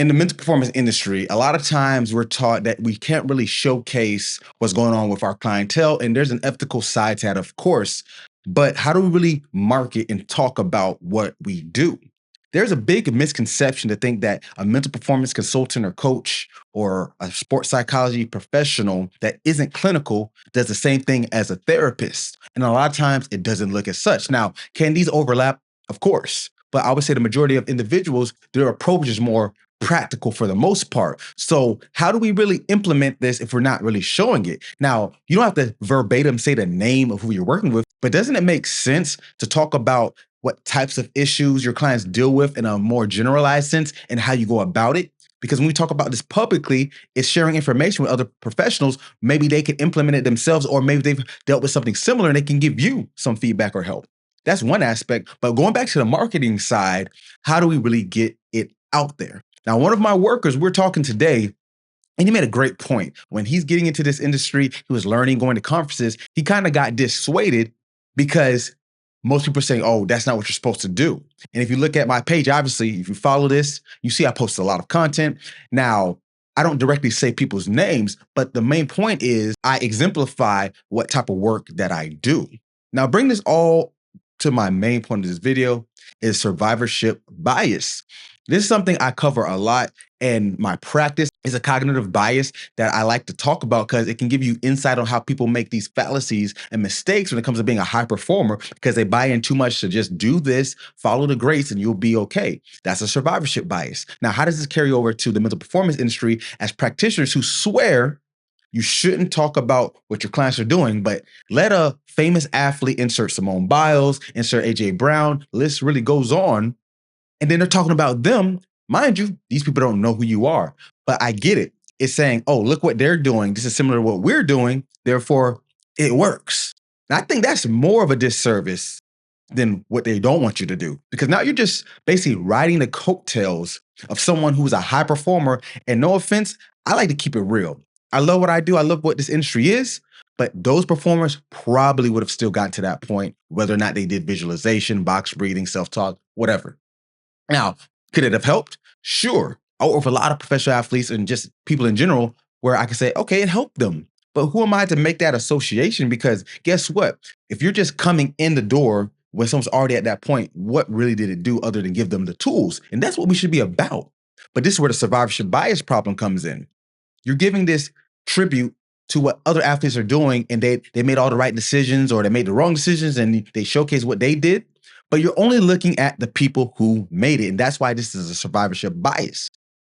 In the mental performance industry, a lot of times we're taught that we can't really showcase what's going on with our clientele. And there's an ethical side to that, of course. But how do we really market and talk about what we do? There's a big misconception to think that a mental performance consultant or coach or a sports psychology professional that isn't clinical does the same thing as a therapist. And a lot of times it doesn't look as such. Now, can these overlap? Of course. But I would say the majority of individuals, their approach is more practical for the most part. So, how do we really implement this if we're not really showing it? Now, you don't have to verbatim say the name of who you're working with, but doesn't it make sense to talk about what types of issues your clients deal with in a more generalized sense and how you go about it? Because when we talk about this publicly, it's sharing information with other professionals. Maybe they can implement it themselves, or maybe they've dealt with something similar and they can give you some feedback or help. That's one aspect. But going back to the marketing side, how do we really get it out there? Now, one of my workers, we're talking today, and he made a great point. When he's getting into this industry, he was learning, going to conferences, he kind of got dissuaded because most people are saying, oh, that's not what you're supposed to do. And if you look at my page, obviously, if you follow this, you see I post a lot of content. Now, I don't directly say people's names, but the main point is I exemplify what type of work that I do. Now, bring this all to my main point of this video is survivorship bias. This is something I cover a lot, and my practice is a cognitive bias that I like to talk about because it can give you insight on how people make these fallacies and mistakes when it comes to being a high performer because they buy in too much to just do this, follow the grace, and you'll be okay. That's a survivorship bias. Now, how does this carry over to the mental performance industry as practitioners who swear you shouldn't talk about what your clients are doing, but let a famous athlete, insert Simone Biles, insert AJ Brown, list really goes on. And then they're talking about them. Mind you, these people don't know who you are, but I get it. It's saying, oh, look what they're doing. This is similar to what we're doing. Therefore, it works. And I think that's more of a disservice than what they don't want you to do, because now you're just basically riding the coattails of someone who's a high performer. And no offense, I like to keep it real. I love what I do. I love what this industry is. But those performers probably would have still gotten to that point, whether or not they did visualization, box breathing, self-talk, whatever. Now, could it have helped? Sure. I work with a lot of professional athletes and just people in general where I can say, okay, it helped them. But who am I to make that association? Because guess what? If you're just coming in the door when someone's already at that point, what really did it do other than give them the tools? And that's what we should be about. But this is where the survivorship bias problem comes in. You're giving this tribute to what other athletes are doing, and they made all the right decisions or they made the wrong decisions and they showcase what they did. But you're only looking at the people who made it. And that's why this is a survivorship bias.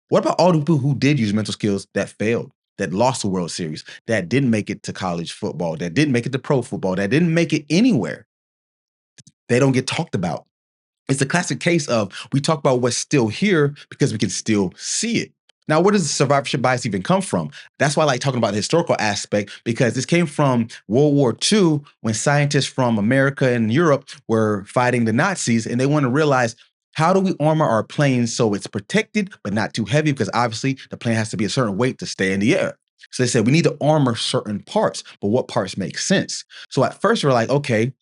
What about all the people who did use mental skills that failed, that lost the World Series, that didn't make it to college football, that didn't make it to pro football, that didn't make it anywhere? They don't get talked about. It's a classic case of we talk about what's still here because we can still see it. Now, where does the survivorship bias even come from? That's why I like talking about the historical aspect, because this came from World War II when scientists from America and Europe were fighting the Nazis, and they want to realize, how do we armor our planes so it's protected but not too heavy? Because obviously the plane has to be a certain weight to stay in the air. So they said we need to armor certain parts, but what parts make sense? So at first we're like, okay,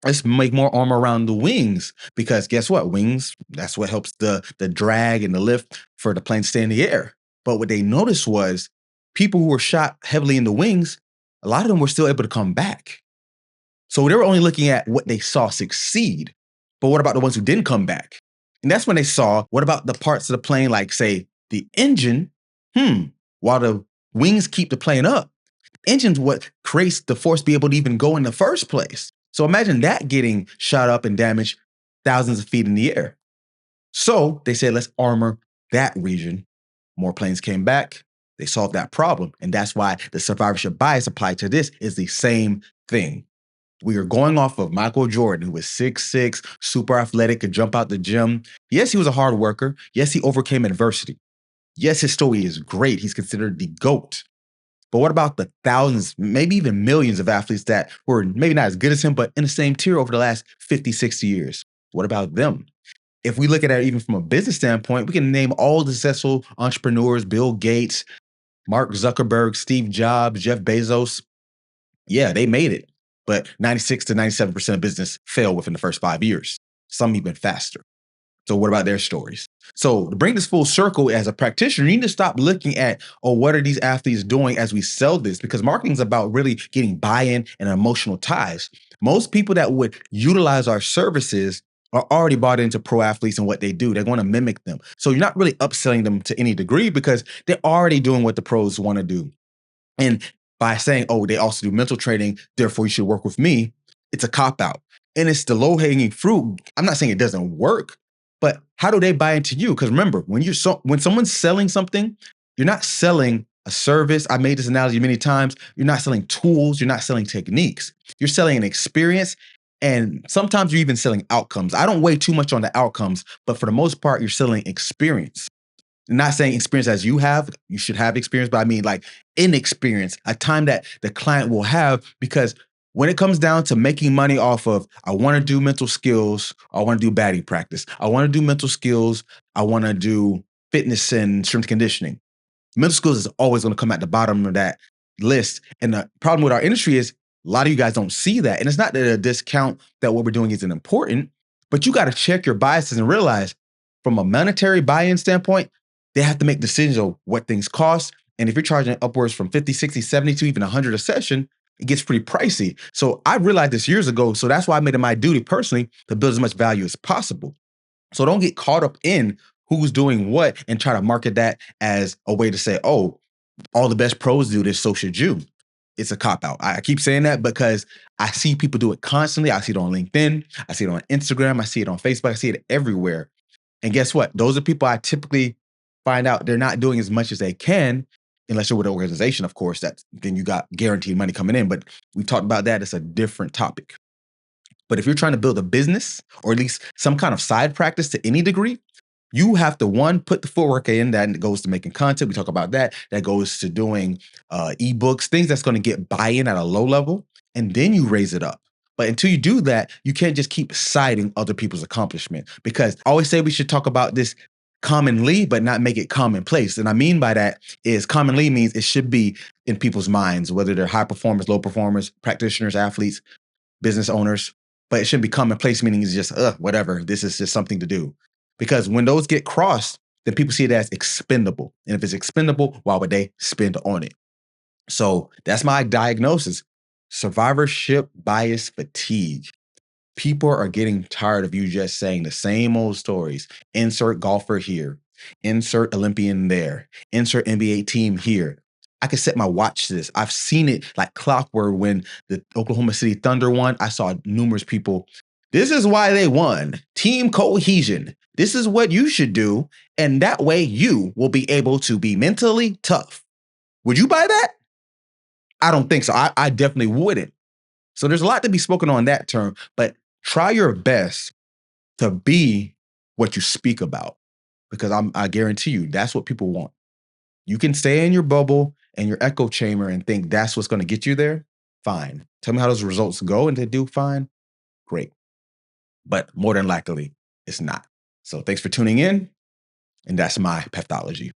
let's make more armor around the wings, because guess what? Wings, that's what helps the drag and the lift for the plane to stay in the air. But what they noticed was people who were shot heavily in the wings, a lot of them were still able to come back. So they were only looking at what they saw succeed. But what about the ones who didn't come back? And that's when they saw, what about the parts of the plane, like say the engine? While the wings keep the plane up, the engine's what creates the force to be able to even go in the first place. So imagine that getting shot up and damaged thousands of feet in the air. So they said, let's armor that region. More planes came back. They solved that problem. And that's why the survivorship bias applied to this is the same thing. We are going off of Michael Jordan, who was 6'6", super athletic, could jump out the gym. Yes, he was a hard worker. Yes, he overcame adversity. Yes, his story is great. He's considered the GOAT. But what about the thousands, maybe even millions of athletes that were maybe not as good as him, but in the same tier over the last 50, 60 years? What about them? If we look at it even from a business standpoint, we can name all the successful entrepreneurs, Bill Gates, Mark Zuckerberg, Steve Jobs, Jeff Bezos. Yeah, they made it. But 96 to 97% of business failed within the first 5 years. Some even faster. So what about their stories? So to bring this full circle as a practitioner, you need to stop looking at, oh, what are these athletes doing as we sell this? Because marketing is about really getting buy-in and emotional ties. Most people that would utilize our services are already bought into pro athletes and what they do. They're going to mimic them. So you're not really upselling them to any degree because they're already doing what the pros want to do. And by saying, oh, they also do mental training, therefore you should work with me, it's a cop out. And it's the low hanging fruit. I'm not saying it doesn't work, but how do they buy into you? Because remember, when someone's selling something, you're not selling a service. I made this analogy many times. You're not selling tools. You're not selling techniques. You're selling an experience. And sometimes you're even selling outcomes. I don't weigh too much on the outcomes, but for the most part, you're selling experience. Not saying experience as you have, you should have experience, but I mean like inexperience, a time that the client will have, because when it comes down to making money off of, I want to do mental skills, I want to do batting practice, I want to do mental skills, I want to do fitness and strength conditioning. Mental skills is always going to come at the bottom of that list. And the problem with our industry is a lot of you guys don't see that. And it's not that a discount that what we're doing isn't important, but you got to check your biases and realize from a monetary buy-in standpoint, they have to make decisions of what things cost. And if you're charging upwards from 50, 60, 70 to even 100 a session, it gets pretty pricey. So I realized this years ago. So that's why I made it my duty personally to build as much value as possible. So don't get caught up in who's doing what and try to market that as a way to say, oh, all the best pros do this, so should you. It's a cop out. I keep saying that because I see people do it constantly. I see it on LinkedIn. I see it on Instagram. I see it on Facebook. I see it everywhere. And guess what? Those are people I typically find out they're not doing as much as they can, unless you're with an organization, of course, then you got guaranteed money coming in. But we talked about that. It's a different topic. But if you're trying to build a business or at least some kind of side practice to any degree, you have to, one, put the footwork in. That goes to making content. We talk about that. That goes to doing ebooks, things that's going to get buy-in at a low level, and then you raise it up. But until you do that, you can't just keep citing other people's accomplishment, because I always say we should talk about this commonly, but not make it commonplace. And I mean by that is commonly means it should be in people's minds, whether they're high performers, low performers, practitioners, athletes, business owners, but it shouldn't be commonplace, meaning it's just, whatever. This is just something to do. Because when those get crossed, then people see it as expendable. And if it's expendable, why would they spend on it? So that's my diagnosis. Survivorship bias fatigue. People are getting tired of you just saying the same old stories. Insert golfer here, insert Olympian there, insert NBA team here. I can set my watch to this. I've seen it like clockwork when the Oklahoma City Thunder won. I saw numerous people. This is why they won. Team cohesion. This is what you should do. And that way you will be able to be mentally tough. Would you buy that? I don't think so. I definitely wouldn't. So there's a lot to be spoken on that term, but try your best to be what you speak about, because I guarantee you that's what people want. You can stay in your bubble and your echo chamber and think that's what's going to get you there. Fine. Tell me how those results go, and they do fine. Great. But more than likely, it's not. So thanks for tuning in. And that's my pathology.